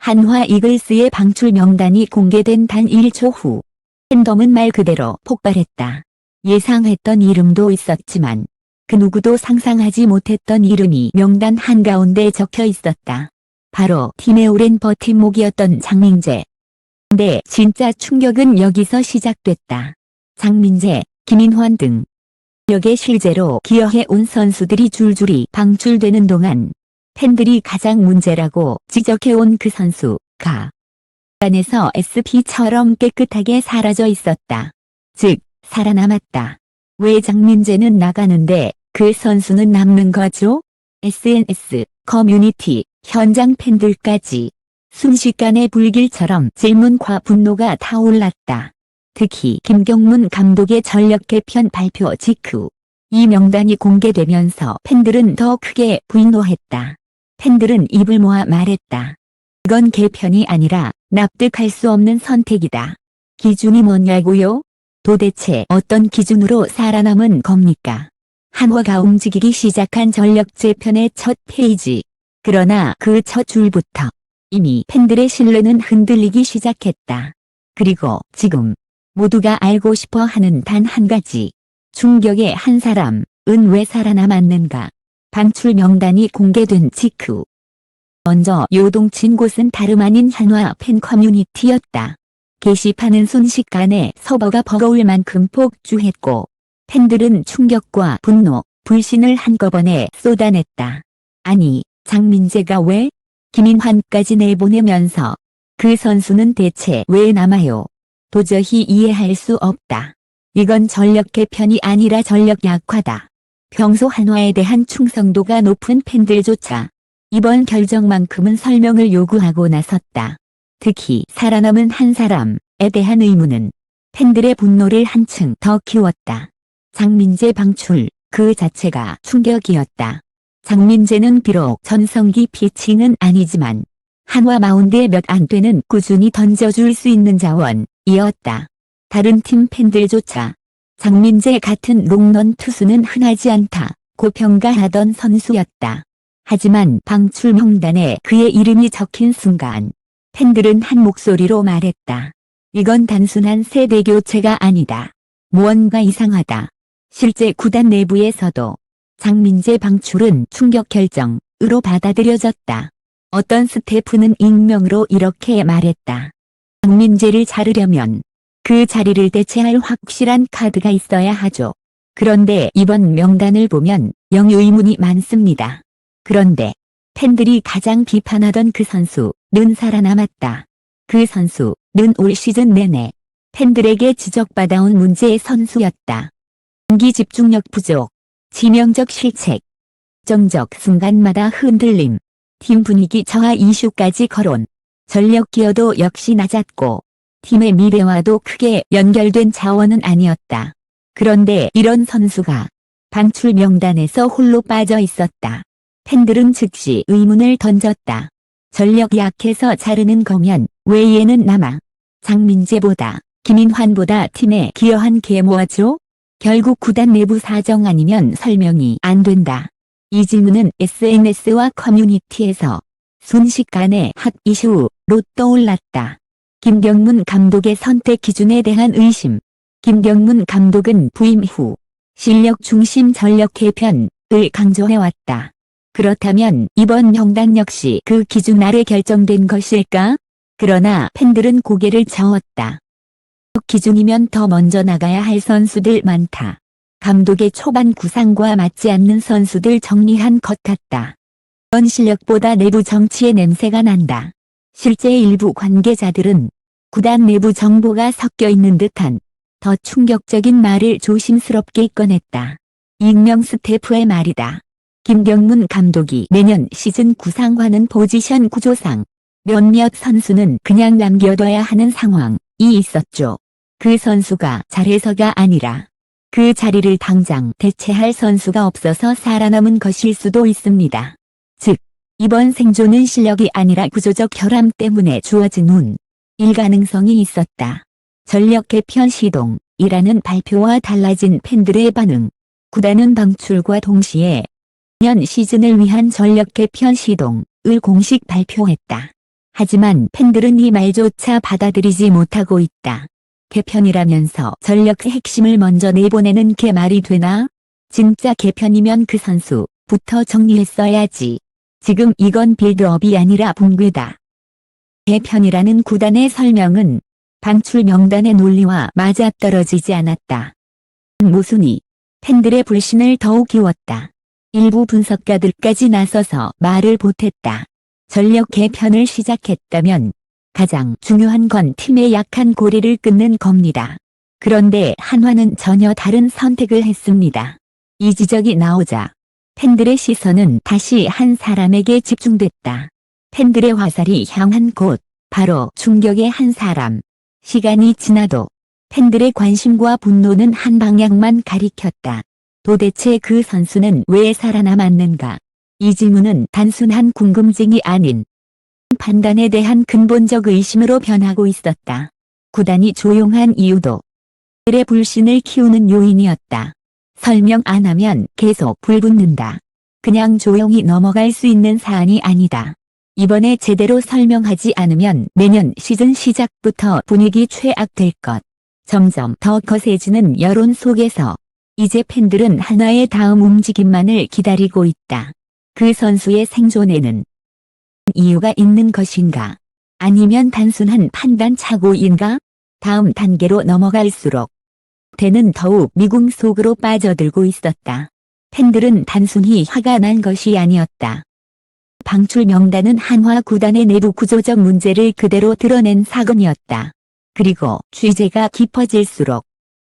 한화 이글스의 방출 명단이 공개된 단 1초 후 팬덤은 말 그대로 폭발했다. 예상했던 이름도 있었지만 그 누구도 상상하지 못했던 이름이 명단 한가운데 적혀 있었다. 바로 팀의 오랜 버팀목이었던 장민재. 근데 진짜 충격은 여기서 시작됐다. 장민재, 김인환 등 역에 실제로 기여해온 선수들이 줄줄이 방출되는 동안 팬들이 가장 문제라고 지적해온 그 선수가 안에서 SP처럼 깨끗하게 사라져 있었다. 즉, 살아남았다. 왜 장민재는 나가는데 그 선수는 남는 거죠? SNS, 커뮤니티, 현장 팬들까지 순식간에 불길처럼 질문과 분노가 타올랐다. 특히 김경문 감독의 전력 개편 발표 직후 이 명단이 공개되면서 팬들은 더 크게 분노했다. 팬들은 입을 모아 말했다. 이건 개편이 아니라 납득할 수 없는 선택이다. 기준이 뭐냐고요? 도대체 어떤 기준으로 살아남은 겁니까? 한화가 움직이기 시작한 전력 재편의 첫 페이지. 그러나 그 첫 줄부터 이미 팬들의 신뢰는 흔들리기 시작했다. 그리고 지금 모두가 알고 싶어 하는 단 한 가지. 충격의 한 사람은 왜 살아남았는가? 방출 명단이 공개된 직후 먼저 요동친 곳은 다름 아닌 한화 팬 커뮤니티였다. 게시판은 순식간에 서버가 버거울 만큼 폭주했고 팬들은 충격과 분노, 불신을 한꺼번에 쏟아냈다. 아니, 장민재가 왜? 김인환까지 내보내면서 그 선수는 대체 왜 남아요? 도저히 이해할 수 없다. 이건 전력 개편이 아니라 전력 약화다. 평소 한화에 대한 충성도가 높은 팬들조차 이번 결정만큼은 설명을 요구하고 나섰다. 특히 살아남은 한 사람에 대한 의문은 팬들의 분노를 한층 더 키웠다. 장민재 방출 그 자체가 충격이었다. 장민재는 비록 전성기 피칭은 아니지만 한화 마운드에 몇 안 되는 꾸준히 던져줄 수 있는 자원이었다. 다른 팀 팬들조차 장민재 같은 롱런 투수는 흔하지 않다고 평가하던 선수였다. 하지만 방출 명단에 그의 이름이 적힌 순간 팬들은 한 목소리로 말했다. 이건 단순한 세대 교체가 아니다. 무언가 이상하다. 실제 구단 내부에서도 장민재 방출은 충격 결정으로 받아들여졌다. 어떤 스태프는 익명으로 이렇게 말했다. 장민재를 자르려면 그 자리를 대체할 확실한 카드가 있어야 하죠. 그런데 이번 명단을 보면 영 의문이 많습니다. 그런데 팬들이 가장 비판하던 그 선수는 살아남았다. 그 선수는 올 시즌 내내 팬들에게 지적받아온 문제의 선수였다. 경기 집중력 부족, 치명적 실책, 정적 순간마다 흔들림, 팀 분위기 저하 이슈까지 거론, 전력 기여도 역시 낮았고 팀의 미래와도 크게 연결된 자원은 아니었다. 그런데 이런 선수가 방출 명단에서 홀로 빠져 있었다. 팬들은 즉시 의문을 던졌다. 전력 약해서 자르는 거면 왜 얘는 남아? 장민재보다 김인환보다 팀에 기여한 게 뭐죠? 결국 구단 내부 사정 아니면 설명이 안 된다. 이 질문은 SNS와 커뮤니티에서 순식간에 핫 이슈로 떠올랐다. 김경문 감독의 선택 기준에 대한 의심. 김경문 감독은 부임 후 실력 중심 전력 개편을 강조해왔다. 그렇다면 이번 명단 역시 그 기준 아래 결정된 것일까? 그러나 팬들은 고개를 저었다. 기준이면 더 먼저 나가야 할 선수들 많다. 감독의 초반 구상과 맞지 않는 선수들 정리한 것 같다. 이런 실력보다 내부 정치의 냄새가 난다. 실제 일부 관계자들은 구단 내부 정보가 섞여 있는 듯한 더 충격적인 말을 조심스럽게 꺼냈다. 익명 스태프의 말이다. 김경문 감독이 내년 시즌 구상하는 포지션 구조상 몇몇 선수는 그냥 남겨둬야 하는 상황이 있었죠. 그 선수가 잘해서가 아니라 그 자리를 당장 대체할 선수가 없어서 살아남은 것일 수도 있습니다. 즉, 이번 생존은 실력이 아니라 구조적 결함 때문에 주어진 운일 가능성이 있었다. 전력 개편 시동이라는 발표와 달라진 팬들의 반응. 구단은 방출과 동시에 내년 시즌을 위한 전력 개편 시동을 공식 발표했다. 하지만 팬들은 이 말조차 받아들이지 못하고 있다. 개편이라면서 전력의 핵심을 먼저 내보내는 게 말이 되나? 진짜 개편이면 그 선수부터 정리했어야지. 지금 이건 빌드업이 아니라 붕괴다. 개편이라는 구단의 설명은 방출 명단의 논리와 맞아떨어지지 않았다. 모순이 팬들의 불신을 더욱 키웠다. 일부 분석가들까지 나서서 말을 보탰다. 전력 개편을 시작했다면 가장 중요한 건 팀의 약한 고리를 끊는 겁니다. 그런데 한화는 전혀 다른 선택을 했습니다. 이 지적이 나오자 팬들의 시선은 다시 한 사람에게 집중됐다. 팬들의 화살이 향한 곳, 바로 충격의 한 사람. 시간이 지나도 팬들의 관심과 분노는 한 방향만 가리켰다. 도대체 그 선수는 왜 살아남았는가? 이 질문은 단순한 궁금증이 아닌 판단에 대한 근본적 의심으로 변하고 있었다. 구단이 조용한 이유도 팬들의 불신을 키우는 요인이었다. 설명 안 하면 계속 불붙는다. 그냥 조용히 넘어갈 수 있는 사안이 아니다. 이번에 제대로 설명하지 않으면 내년 시즌 시작부터 분위기 최악될 것. 점점 더 거세지는 여론 속에서 이제 팬들은 한화의 다음 움직임만을 기다리고 있다. 그 선수의 생존에는 이유가 있는 것인가? 아니면 단순한 판단 착오인가? 다음 단계로 넘어갈수록 대는 더욱 미궁 속으로 빠져들고 있었다. 팬들은 단순히 화가 난 것이 아니었다. 방출 명단은 한화 구단의 내부 구조적 문제를 그대로 드러낸 사건이었다. 그리고 취재가 깊어질수록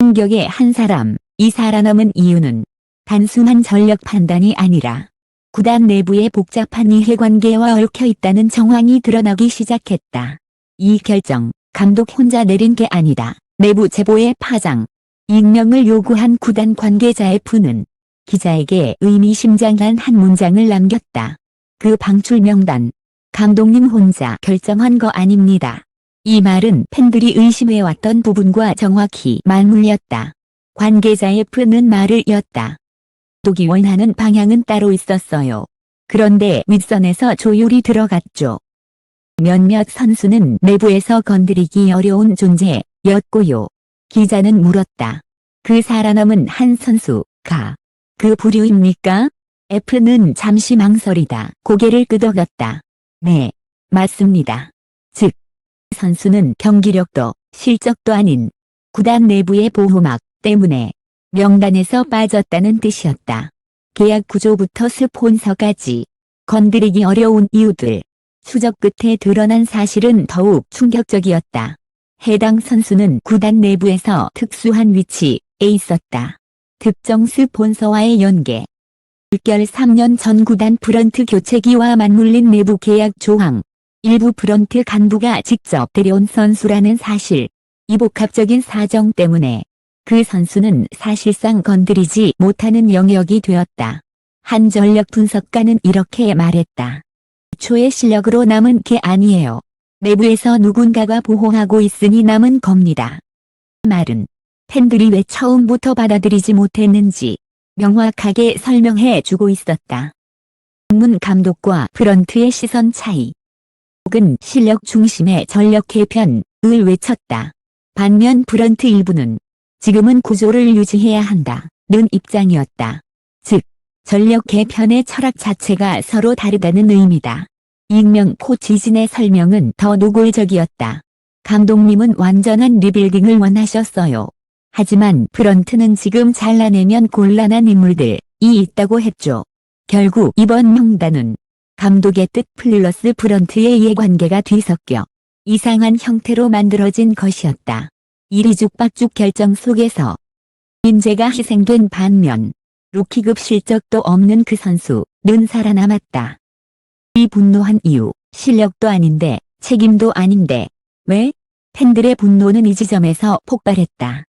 충격의 한 사람, 이 살아남은 이유는 단순한 전력 판단이 아니라 구단 내부의 복잡한 이해관계와 얽혀 있다는 정황이 드러나기 시작했다. 이 결정, 감독 혼자 내린 게 아니다. 내부 제보의 파장, 익명을 요구한 구단 관계자 F는 기자에게 의미심장한 한 문장을 남겼다. 그 방출 명단, 감독님 혼자 결정한 거 아닙니다. 이 말은 팬들이 의심해왔던 부분과 정확히 맞물렸다. 관계자 F는 말을 이었다. 감독이 원하는 방향은 따로 있었어요. 그런데 윗선에서 조율이 들어갔죠. 몇몇 선수는 내부에서 건드리기 어려운 존재였고요. 기자는 물었다. 그 살아남은 한 선수가 그 부류입니까? F는 잠시 망설이다 고개를 끄덕였다. 네, 맞습니다. 즉, 선수는 경기력도 실적도 아닌 구단 내부의 보호막 때문에 명단에서 빠졌다는 뜻이었다. 계약 구조부터 스폰서까지 건드리기 어려운 이유들, 추적 끝에 드러난 사실은 더욱 충격적이었다. 해당 선수는 구단 내부에서 특수한 위치에 있었다. 특정 스폰서와의 연계, 물결 3년 전 구단 프런트 교체기와 맞물린 내부 계약 조항, 일부 프런트 간부가 직접 데려온 선수라는 사실, 이 복합적인 사정 때문에 그 선수는 사실상 건드리지 못하는 영역이 되었다. 한 전력 분석가는 이렇게 말했다. 초의 실력으로 남은 게 아니에요. 내부에서 누군가가 보호하고 있으니 남은 겁니다. 말은 팬들이 왜 처음부터 받아들이지 못했는지 명확하게 설명해 주고 있었다. 문 감독과 프런트의 시선 차이. 혹은 실력 중심의 전력 개편을 외쳤다. 반면 프런트 일부는 지금은 구조를 유지해야 한다는 입장이었다. 즉, 전력 개편의 철학 자체가 서로 다르다는 의미다. 익명 코치진의 설명은 더 노골적이었다. 감독님은 완전한 리빌딩을 원하셨어요. 하지만 프런트는 지금 잘라내면 곤란한 인물들이 있다고 했죠. 결국 이번 명단은 감독의 뜻 플러스 프런트의 이해관계가 뒤섞여 이상한 형태로 만들어진 것이었다. 이리죽박죽 결정 속에서 인재가 희생된 반면 루키급 실적도 없는 그 선수는 살아남았다. 이 분노한 이유, 실력도 아닌데 책임도 아닌데 왜? 팬들의 분노는 이 지점에서 폭발했다.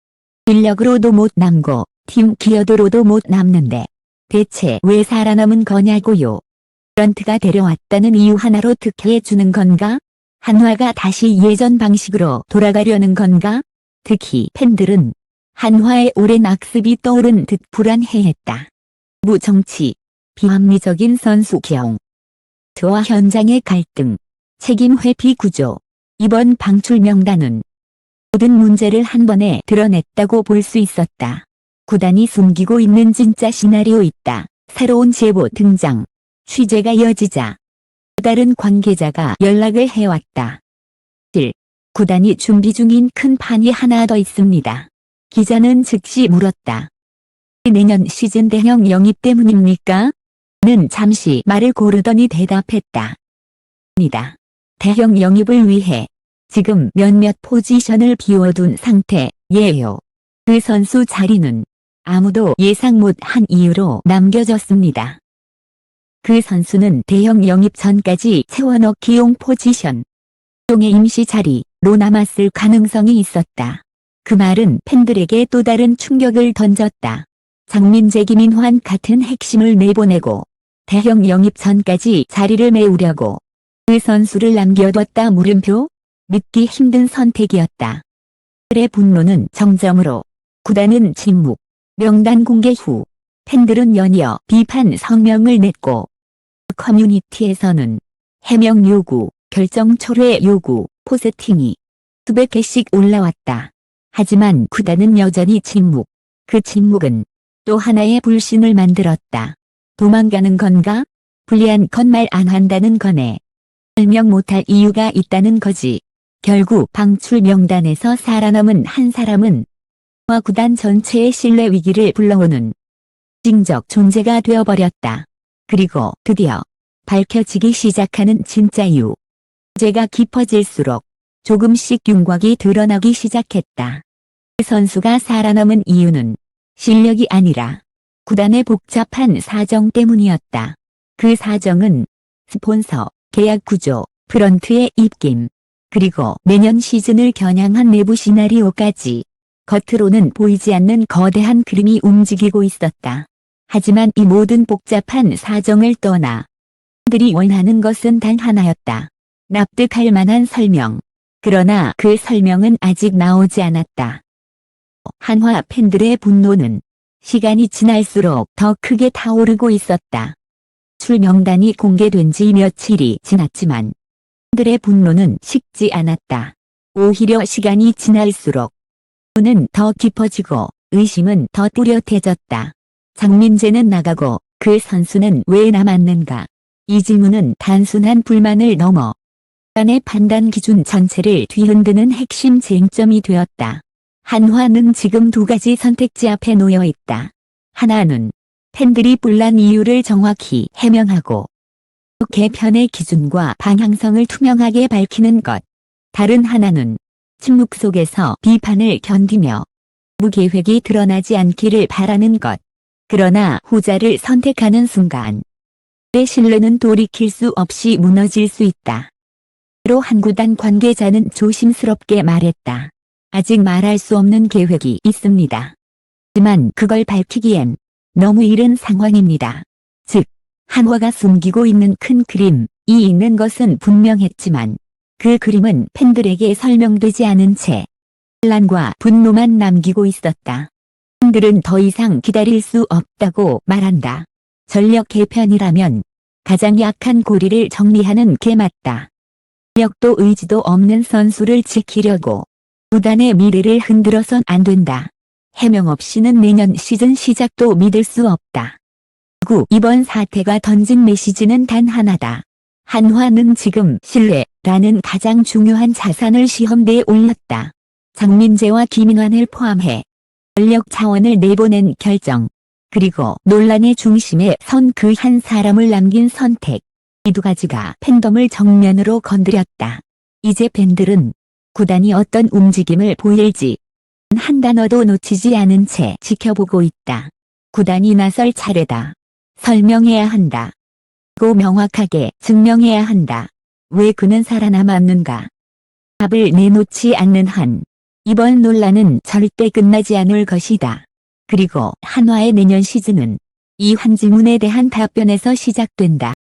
실력으로도 못 남고 팀 기여도로도 못 남는데 대체 왜 살아남은 거냐고요. 프런트가 데려왔다는 이유 하나로 특혜해 주는 건가? 한화가 다시 예전 방식으로 돌아가려는 건가? 특히 팬들은 한화의 오랜 악습이 떠오른 듯 불안해했다. 무정치, 비합리적인 선수 기용, 와 현장의 갈등, 책임 회피 구조. 이번 방출 명단은 모든 문제를 한 번에 드러냈다고 볼 수 있었다. 구단이 숨기고 있는 진짜 시나리오 있다. 새로운 제보 등장. 취재가 이어지자 다른 관계자가 연락을 해왔다. 1. 구단이 준비 중인 큰 판이 하나 더 있습니다. 기자는 즉시 물었다. 내년 시즌 대형 영입 때문입니까? 는 잠시 말을 고르더니 대답했다. 입니다. 대형 영입을 위해 지금 몇몇 포지션을 비워둔 상태예요. 그 선수 자리는 아무도 예상 못한 이유로 남겨졌습니다. 그 선수는 대형 영입 전까지 채워넣기용 포지션 종의 임시 자리로 남았을 가능성이 있었다. 그 말은 팬들에게 또 다른 충격을 던졌다. 장민재 김인환 같은 핵심을 내보내고 대형 영입 전까지 자리를 메우려고 그 선수를 남겨뒀다. 물음표. 믿기 힘든 선택이었다. 팬들의 분노는 정점으로 구단은 침묵. 명단 공개 후 팬들은 연이어 비판 성명을 냈고 커뮤니티에서는 해명 요구, 결정 철회 요구, 포스팅이 수백 개씩 올라왔다. 하지만 구단은 여전히 침묵. 그 침묵은 또 하나의 불신을 만들었다. 도망가는 건가? 불리한 건 말 안 한다는 거네. 설명 못할 이유가 있다는 거지. 결국 방출 명단에서 살아남은 한 사람은 구단 전체의 신뢰 위기를 불러오는 징적 존재가 되어버렸다. 그리고 드디어 밝혀지기 시작하는 진짜 이유. 문제가 깊어질수록 조금씩 윤곽이 드러나기 시작했다. 그 선수가 살아남은 이유는 실력이 아니라 구단의 복잡한 사정 때문이었다. 그 사정은 스폰서, 계약 구조, 프런트의 입김, 그리고 내년 시즌을 겨냥한 내부 시나리오까지 겉으로는 보이지 않는 거대한 그림이 움직이고 있었다. 하지만 이 모든 복잡한 사정을 떠나 팬들이 원하는 것은 단 하나였다. 납득할 만한 설명. 그러나 그 설명은 아직 나오지 않았다. 한화 팬들의 분노는 시간이 지날수록 더 크게 타오르고 있었다. 출 명단이 공개된 지 며칠이 지났지만 팬들의 분노는 식지 않았다. 오히려 시간이 지날수록 분노는 더 깊어지고 의심은 더 뚜렷해졌다. 장민재는 나가고 그 선수는 왜 남았는가? 이 질문은 단순한 불만을 넘어 구단의 판단 기준 전체를 뒤흔드는 핵심 쟁점이 되었다. 한화는 지금 두 가지 선택지 앞에 놓여 있다. 하나는 팬들이 불난 이유를 정확히 해명하고 개편의 기준과 방향성을 투명하게 밝히는 것. 다른 하나는 침묵 속에서 비판을 견디며 무계획이 드러나지 않기를 바라는 것. 그러나 후자를 선택하는 순간 내 신뢰는 돌이킬 수 없이 무너질 수 있다. 로 한 구단 관계자는 조심스럽게 말했다. 아직 말할 수 없는 계획이 있습니다. 하지만 그걸 밝히기엔 너무 이른 상황입니다. 즉, 한화가 숨기고 있는 큰 그림이 있는 것은 분명했지만 그 그림은 팬들에게 설명되지 않은 채 혼란과 분노만 남기고 있었다. 팬들은 더 이상 기다릴 수 없다고 말한다. 전력 개편이라면 가장 약한 고리를 정리하는 게 맞다. 실력도 의지도 없는 선수를 지키려고 구단의 미래를 흔들어선 안 된다. 해명 없이는 내년 시즌 시작도 믿을 수 없다. 그리고 이번 사태가 던진 메시지는 단 하나다. 한화는 지금 신뢰라는 가장 중요한 자산을 시험대에 올렸다. 장민재와 김인환을 포함해 전력 차원을 내보낸 결정, 그리고 논란의 중심에 선 그 한 사람을 남긴 선택. 이 두 가지가 팬덤을 정면으로 건드렸다. 이제 팬들은 구단이 어떤 움직임을 보일지 한 단어도 놓치지 않은 채 지켜보고 있다. 구단이 나설 차례다. 설명해야 한다. 고 명확하게 증명해야 한다. 왜 그는 살아남았는가? 답을 내놓지 않는 한 이번 논란은 절대 끝나지 않을 것이다. 그리고 한화의 내년 시즌은 이 한 질문에 대한 답변에서 시작된다.